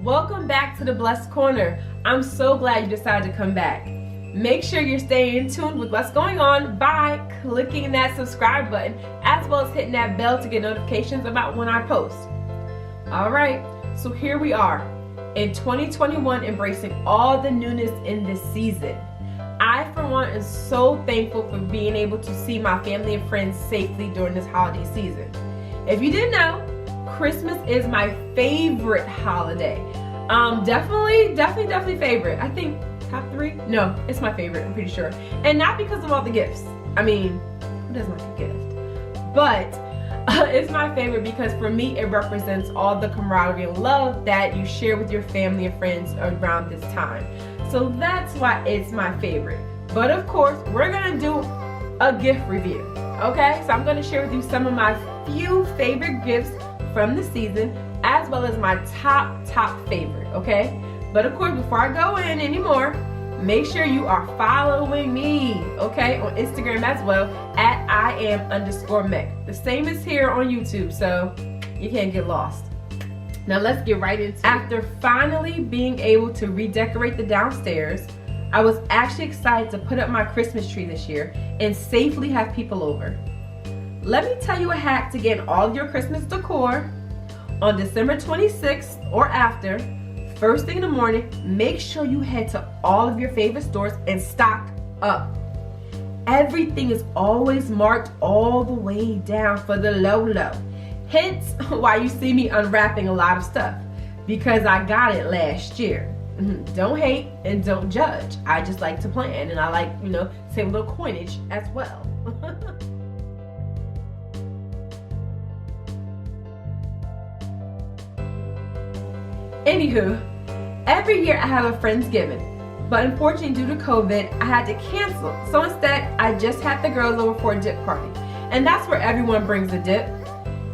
Welcome back to the Blessed Corner. I'm so glad you decided to come back. Make sure you're staying in tune with what's going on by clicking that subscribe button, as well as hitting that bell to get notifications about when I post. Alright, so here we are in 2021, embracing all the newness in this season. I, for one, am so thankful for being able to see my family and friends safely during this holiday season. If you didn't know, Christmas is my favorite holiday. Definitely favorite. I think top 3? No, it's my favorite, I'm pretty sure. And not because of all the gifts. I mean, who doesn't like a gift? But it's my favorite because for me, it represents all the camaraderie and love that you share with your family and friends around this time. So that's why it's my favorite. But of course, we're gonna do a gift review, okay? So I'm gonna share with you some of my few favorite gifts from the season, as well as my top favorite, okay? But of course, before I go in anymore, make sure you are following me, okay, on Instagram as well, at @IAM_Mekk. The same is here on YouTube, so you can't get lost. Now let's get right into it. After finally being able to redecorate the downstairs, I was actually excited to put up my Christmas tree this year and safely have people over. Let me tell you a hack to get all of your Christmas decor on December 26th or after. First thing in the morning, make sure you head to all of your favorite stores and stock up. Everything is always marked all the way down for the low. Hence why you see me unwrapping a lot of stuff, because I got it last year. Don't hate and don't judge. I just like to plan, and I like, save a little coinage as well. Anywho, every year I have a Friendsgiving, but unfortunately due to COVID, I had to cancel. So instead, I just had the girls over for a dip party. And that's where everyone brings a dip,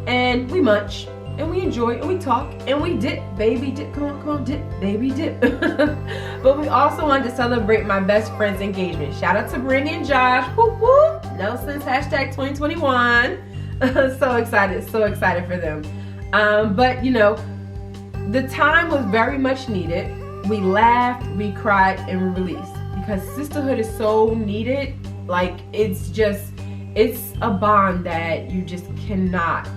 and we munch, and we enjoy, and we talk, and we dip, baby dip, come on, dip, baby dip. But we also wanted to celebrate my best friend's engagement. Shout out to Brittany and Josh, whoop whoop, Nelson's #2021. so excited for them. But the time was very much needed. We laughed, we cried, and we released, because sisterhood is so needed. Like, it's a bond that you just cannot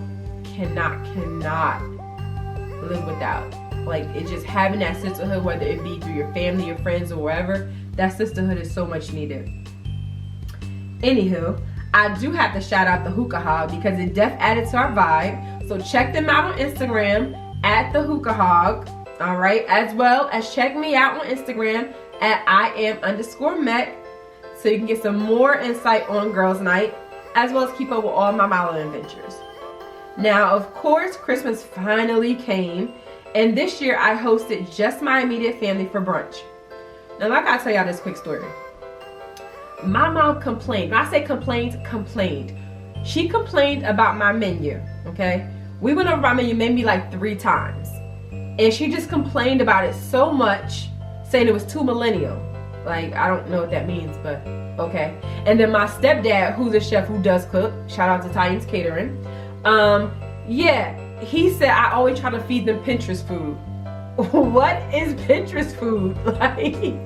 live without. Like, it's just having that sisterhood, whether it be through your family, your friends, or wherever, that sisterhood is so much needed. Anywho, I do have to shout out the Hookah Hog, because it def added to our vibe. So check them out on Instagram at the Hookah Hog, all right, as well as check me out on Instagram at @IAM_Mekk, so you can get some more insight on girls' night, as well as keep up with all my modeling adventures. Now, of course, Christmas finally came, and this year I hosted just my immediate family for brunch. Now, I gotta tell y'all this quick story. My mom complained. When I say complained. She complained about my menu, okay? We went over my menu maybe like 3 times, and she just complained about it so much, saying it was too millennial. Like, I don't know what that means, but okay. And then my stepdad, who's a chef who does cook, shout out to Italian's Catering, he said I always try to feed them Pinterest food. What is Pinterest food? Like,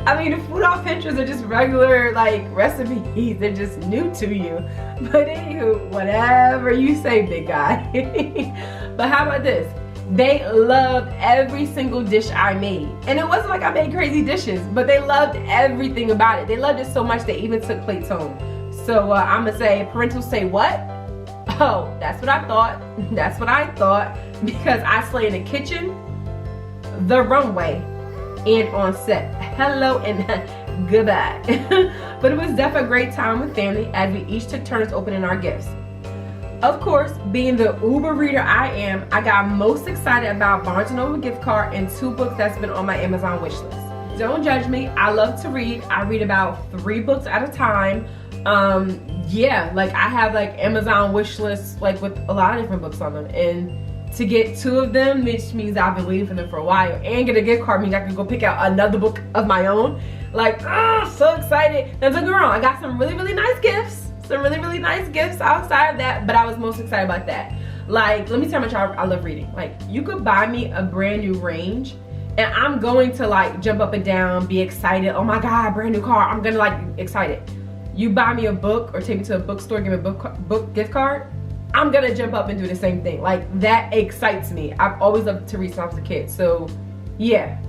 I mean, the food on Pinterest are just regular, like, recipes. They're just new to you. But anywho, whatever you say, big guy. But how about this? They loved every single dish I made. And it wasn't like I made crazy dishes, but they loved everything about it. They loved it so much they even took plates home. So I'm going to say, parentals say what? Oh, that's what I thought. That's what I thought. Because I slay in the kitchen, the runway, and on set. Hello and goodbye. But it was definitely a great time with family, as we each took turns opening our gifts. Of course, being the Uber reader I am, I got most excited about Barnes & Noble gift card and 2 books that's been on my Amazon wish list. Don't judge me, I love to read. I read about 3 books at a time. Like, I have like Amazon wish lists like with a lot of different books on them, and to get 2 of them, which means I've been waiting for them for a while, and get a gift card means I can go pick out another book of my own. Like, so excited. Now don't get me wrong, I got some really nice gifts. Some really nice gifts outside of that, but I was most excited about that. Like, let me tell you how much I love reading. Like, you could buy me a brand new range and I'm going to like jump up and down, be excited. Oh my God, brand new car. I'm gonna like excited. You buy me a book or take me to a bookstore, give me a book gift card, I'm gonna jump up and do the same thing. Like, that excites me. I've always loved to read since I was a kid. So yeah,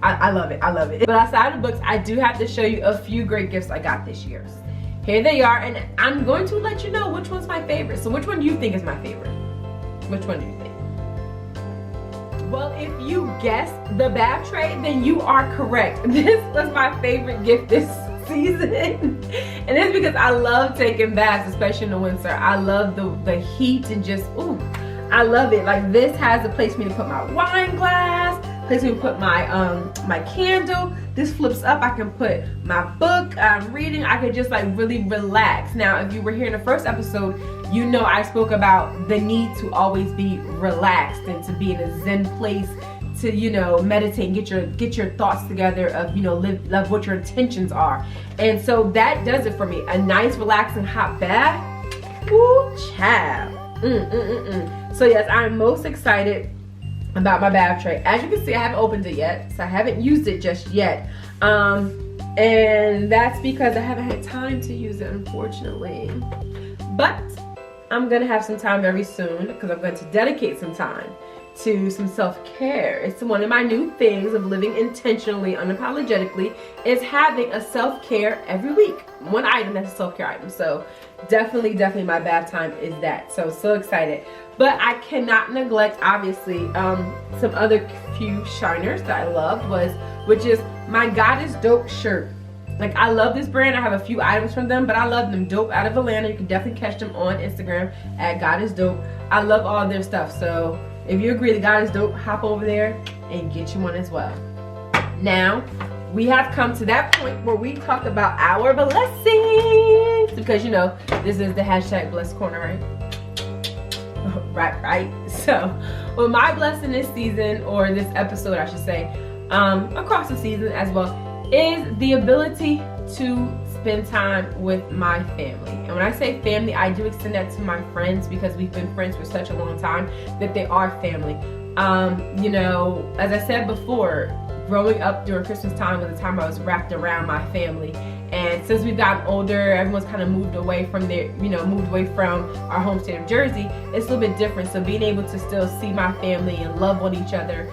I love it, I love it. But outside of books, I do have to show you a few great gifts I got this year. Here they are, and I'm going to let you know which one's my favorite. So which one do you think is my favorite? Which one do you think? Well, if you guessed the bath tray, then you are correct. This was my favorite gift this season. And it's because I love taking baths, especially in the winter. I love the heat and just, ooh, I love it. Like, this has a place for me to put my wine glass, place for me to put my my candle. This flips up, I can put my book I'm reading. I could just like really relax. Now, if you were here in the first episode, you know I spoke about the need to always be relaxed and to be in a zen place, to, you know, meditate and get your thoughts together of, you know, live what your intentions are. And so that does it for me. A nice relaxing hot bath. Ooh, child. So yes, I'm most excited about my bath tray. As you can see, I haven't opened it yet, so I haven't used it just yet. And that's because I haven't had time to use it, unfortunately. But I'm gonna have some time very soon because I'm going to dedicate some time to some self-care. It's one of my new things of living intentionally, unapologetically, is having a self-care every week. One item that's a self-care item. So definitely my bath time is that. So excited. But I cannot neglect, obviously, some other few shiners that I loved which is my God is Dope shirt. Like, I love this brand. I have a few items from them, but I love them. Dope out of Atlanta. You can definitely catch them on Instagram at God is Dope. I love all their stuff. So if you agree that God is Dope, hop over there and get you one as well. Now, we have come to that point where we talk about our blessings. Because, you know, this is the hashtag blessed corner, right? Right. So, well, my blessing this season, or this episode, I should say, across the season as well, is the ability to spend time with my family. And when I say family, I do extend that to my friends, because we've been friends for such a long time that they are family. You know, as I said before, growing up during Christmas time was the time I was wrapped around my family. And since we've gotten older, everyone's kind of moved away from our home state of Jersey. It's a little bit different. So being able to still see my family and love on each other,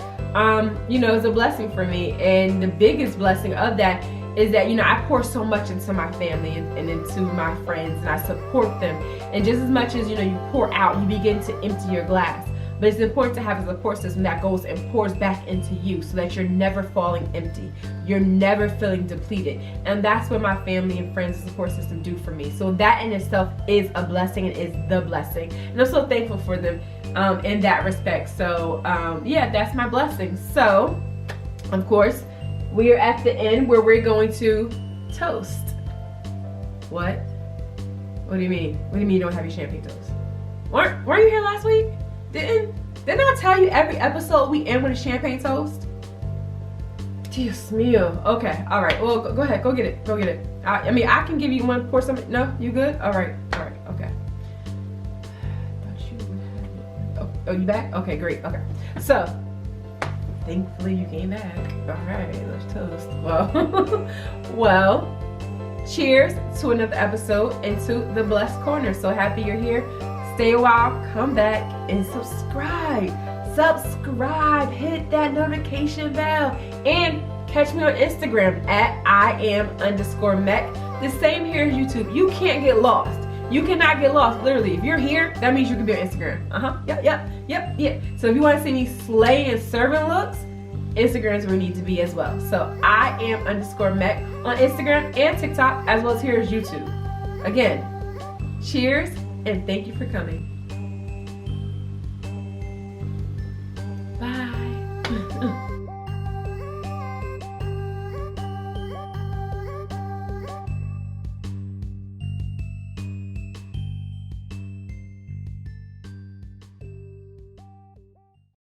you know, is a blessing for me. And the biggest blessing of that is that, you know, I pour so much into my family and into my friends, and I support them. And just as much as, you know, you pour out, you begin to empty your glass. But it's important to have a support system that goes and pours back into you, so that you're never falling empty. You're never feeling depleted. And that's what my family and friends and support system do for me. So that in itself is a blessing, and is the blessing. And I'm so thankful for them in that respect. So yeah, that's my blessing. So, of course, we are at the end where we're going to toast. What? What do you mean? What do you mean you don't have your champagne toast? Weren't you here last week? Didn't I tell you every episode we end with a champagne toast? Dios mío. Okay, all right. Well, go ahead. Go get it. Go get it. I mean, I can give you one, pour some. No, you good? All right. Okay. Oh, you back? Okay, great. Okay. So, thankfully you came back. All right, let's toast. Well, cheers to another episode into the Blessed Corner. So happy you're here. Stay a while, come back, and subscribe. Hit that notification bell, and catch me on Instagram at @I am_Mekk. The same here as YouTube. You can't get lost. You cannot get lost. Literally, if you're here, that means you can be on Instagram. Yep. So if you want to see me slay and serving looks, Instagram is where you need to be as well. So @I am_Mekk on Instagram and TikTok, as well as here as YouTube. Again, cheers. And thank you for coming.